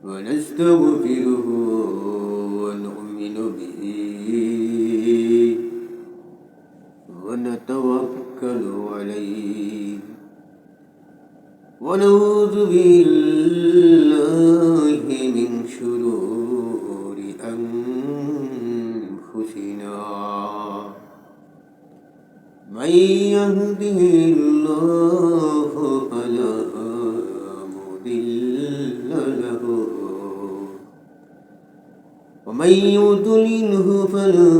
ونستغفره ونؤمن به ونتوكل عليه ونعوذ بالله من شرور أنفسنا من يهده الله فلا مضل له ومن يضلله فلا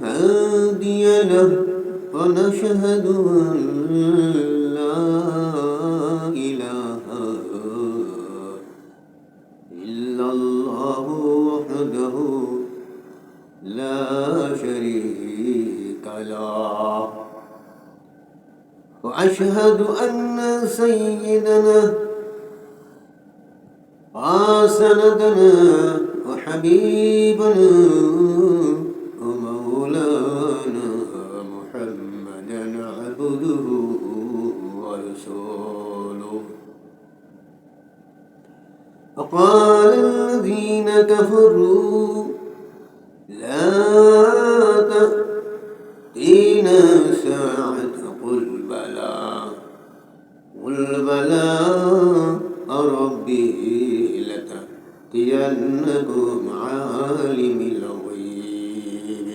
هادي له ونشهد أن لا إله إلا الله وحده لا شريك له وأشهد أن سيدنا وسندنا وحبيبنا ومولانا محمدا عبده ورسوله وقال الذين كفروا لا تأتينا ساعة قل بلى ربي لتأتينكم عالم الغيب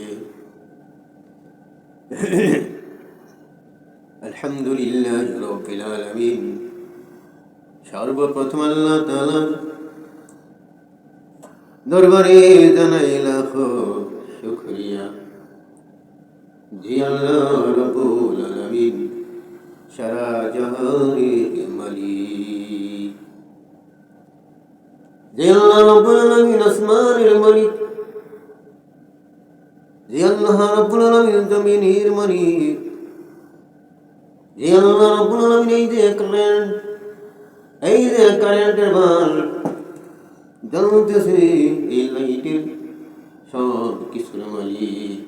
الحمد لله رب العالمين সর্বপ্রথম আল্লাহ তাআলার দরবারে জানাই লাখো শুকরিয়া যে আল্লাহ রব্বুল আলামিন সারা জাহানের মালিক যে আল্লাহ রব্বুল আলামিন আসমানের মালিক যে আল্লাহ রব্বুল আলামিন জমিনের মালিক যে আল্লাহ রব্বুল আলামিন এই যে কারেন্টের বাল্ব জ্বলতেছে এই লাইটের সব কিছুর মালিক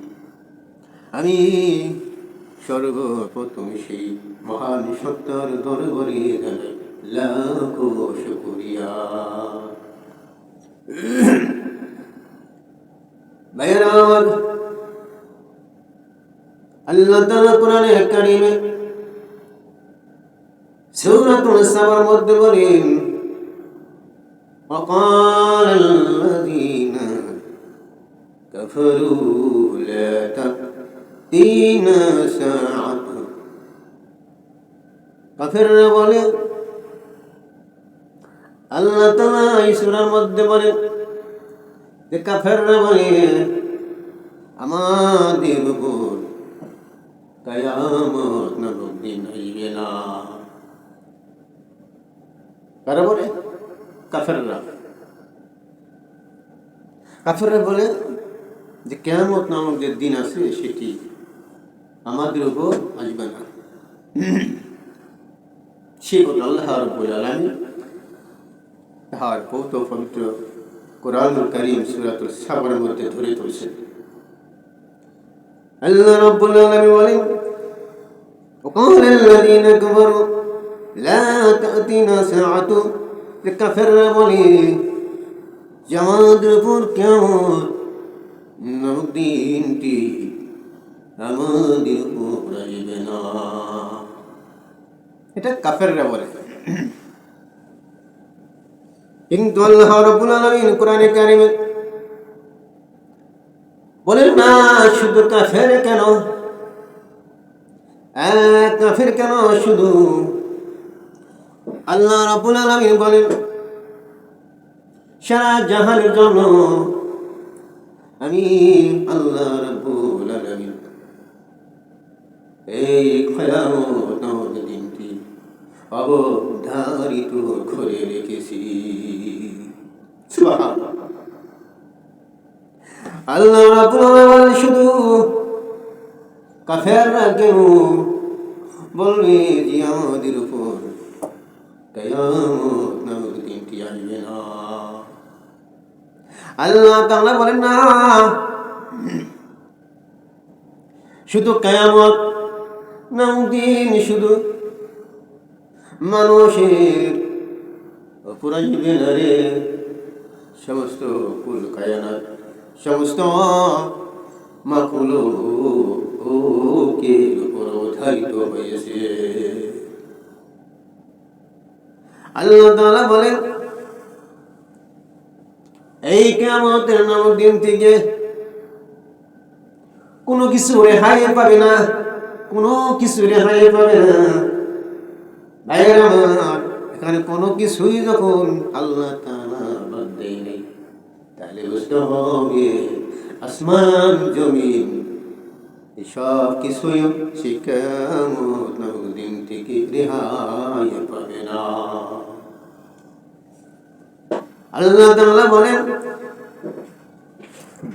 আমি সর্বপ্রথম সেই মহান সত্তার দরবারে জানাই লাখো শুকরিয়া ভাইয়েরা আমার আল্লাহ তাআলা কোরআনে কারীমে সূরাতুল সাবার মধ্যে বলেন وقال الذين كفروا لا تأتينا ساعة কাফেররা বলে আল্লাহ তাআলা এই সূরার মধ্যে বলেন যে কাফেররা বলে আমাদের উপর কিয়ামত নামক দিন হইবে না কারা বলে কাফেররা বলে যে কিয়ামত নামক যে দিন আছে সেটি আমাদের উপর আসবে না সে কথা আল্লাহ রাব্বুল আলামিন তার পবিত্র কোরআনুল কারীম সূরাতুল সাবার মধ্যে ধরে ধরেছেন আল্লাহ রাব্বুল আলামিন বলেন وقال الذين كفروا لا تأتينا ساعة কাফেররা বলে যে আমাদের উপর কিয়ামত নামক দিনটি আমাদের উপর আসবে না এটা কাফেররা বলে কিন্তু আল্লাহ রাব্বুল আলামিন কোরআনে কারীমে বলেন না শুধু কাফের কেন শুধু আল্লাহ রাব্বুল আলামিন বলেন সারা জাহানের জন্য আমি আল্লাহ রাব্বুল আলামিন এই কিয়ামত নামক দিনটি অবধারিত করে রেখেছি সুবহানাল্লাহ আল্লাহ রাব্বুল আলামিন শুধু কাফেররা কেন বলবে যে আমাদের উপর কিয়ামত নামক দিনটি আসবে না আল্লাহ তাআলা বলেন না শুধু কিয়ামত নামক দিন শুধু মানুষের অপরাজিবে নারে সমস্ত কুল কায়নাত সমস্ত মাখলুকের উপর অবধারিত হয়েছে। আল্লাহ তাআলা বলেন, এই কিয়ামতের নামক দিন থেকে কোনো কিছু রেহাই পাবে না, কোনো কিছু রেহাই পাবে না। ভাইয়েরা আমার, এখানে কোনো কিছুই যখন আল্লাহ তাআলা বাদ দেয়নি, তাহলে বুঝতে হবে আসমান জমিন সব কিছুই সেই কিয়ামত নামক দিন থেকে রেহাই পাবে না। আল্লাহ তাআলা বলেন,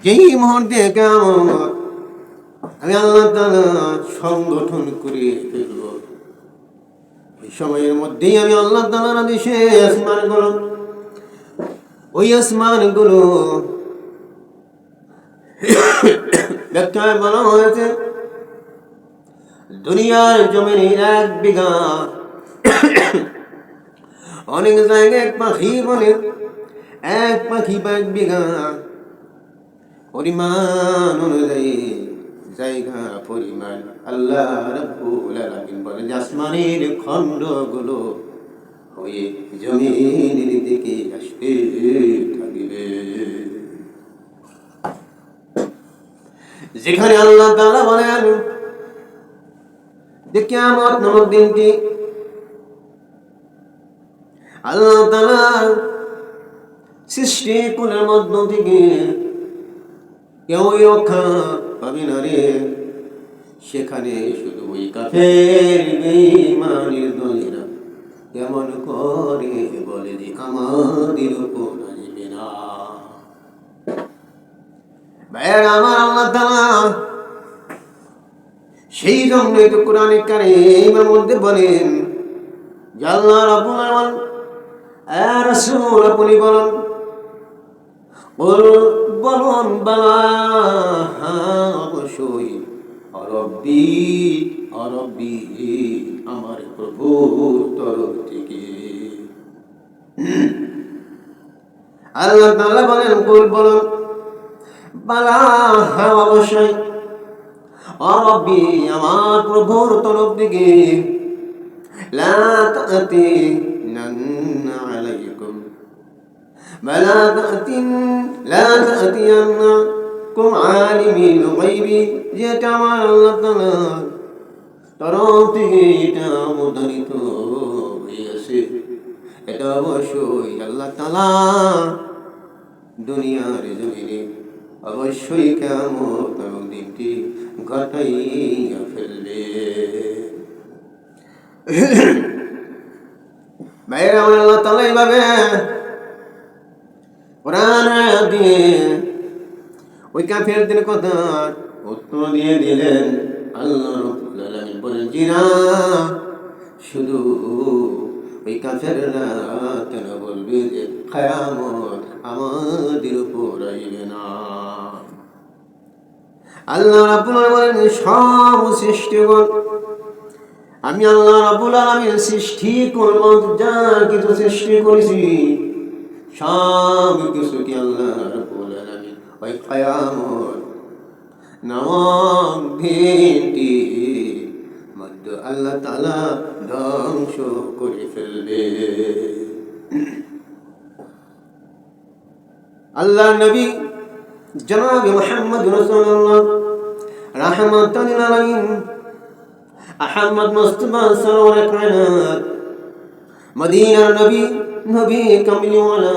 যেই মুহূর্তে কিয়ামত আমি আল্লাহ তাআলা সংগঠন করে ফেলব, এই সময়ের মধ্যেই আমি আল্লাহ তাআলার আদেশে আসমানগুলো ব্যাখ্যায় বলা হয়েছে, দুনিয়ার জমিনে 1 বিঘা, অনেক জায়গায় এক পাখি বলে 1 পাখি বা 1 বিঘা পরিমাণ অনুযায়ী জায়গা পরিমাণ আল্লাহ রাব্বুল আলামিন বলেন যে আসমানের খণ্ডগুলো হয়ে জমিনের দিকে আসতে থাকবে। যেখানে আল্লাহ তাআলা বলেন যে কিয়ামত নামক দিনটি আল্লাহ তাআলা সৃষ্টি কুলের মধ্য থেকে কেউ রক্ষা পাবে না রে, সেখানে শুধু ওই কাফের বেঈমানের দলেরা কেমন করে বলে যে আমাদের উপর আসবে না। ভাইয়েরা আমার, আল্লাহ তাআলা সেই জন্যই তো কোরআনে কারীমের মধ্যে বলেন যে আল্লাহ রাব্বুল আলামিন রাসূল আপনি বলেন, বলুন বালা অবশ্যই রব্বি আমার প্রভুর তরফ থেকে। আল্লাহ তাআলা বলেন, বলুন বালা অবশ্যই রব্বি আমার প্রভুর তরফ থেকে। লা তা'তিনান্না আলাইকুম لا تأتينكم عالم الغيب, যেটা আমার আল্লাহ তাআলার তরফ থেকে এটা অবধারিত হয়েছে। এটা অবশ্যই আল্লাহ তাআলা দুনিয়ার জমিনে অবশ্যই কিয়ামত নামক দিনটি ঘটাইয়া ফেলবে। ভাইয়েরা আমার, আল্লাহ তাআলা এইভাবে কোরআন দিয়ে ওই কাফেরদের কথা উত্তর দিয়ে দিলেন। আল্লাহ রাব্বুল আলামিন বলেন, জিনা শুধু ওই কাফেররা কেন বলবে যে কিয়ামত আমাদের উপর আসবে না। আল্লাহ রাব্বুল আলামিন বলেন, সব সৃষ্টিগণ আমি আল্লাহ রাব্বুল আলামিন সৃষ্টি করব, যা কিছু সৃষ্টি করেছি সব কিছু কি আল্লাহ রাব্বুল আলামিন ওই কিয়ামত নামক দিনটি মধ্যে আল্লাহ তাআলা ধ্বংস করে ফেলবে। আল্লাহর নবী জনাব মুহাম্মদ রাসূলুল্লাহ রাহমাতুল লিল আলামিন আহমদ মুস্তাফা সরওয়ারে কায়নাত মদিনার নবী কামলিওয়ালা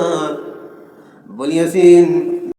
বলিয়াছেন,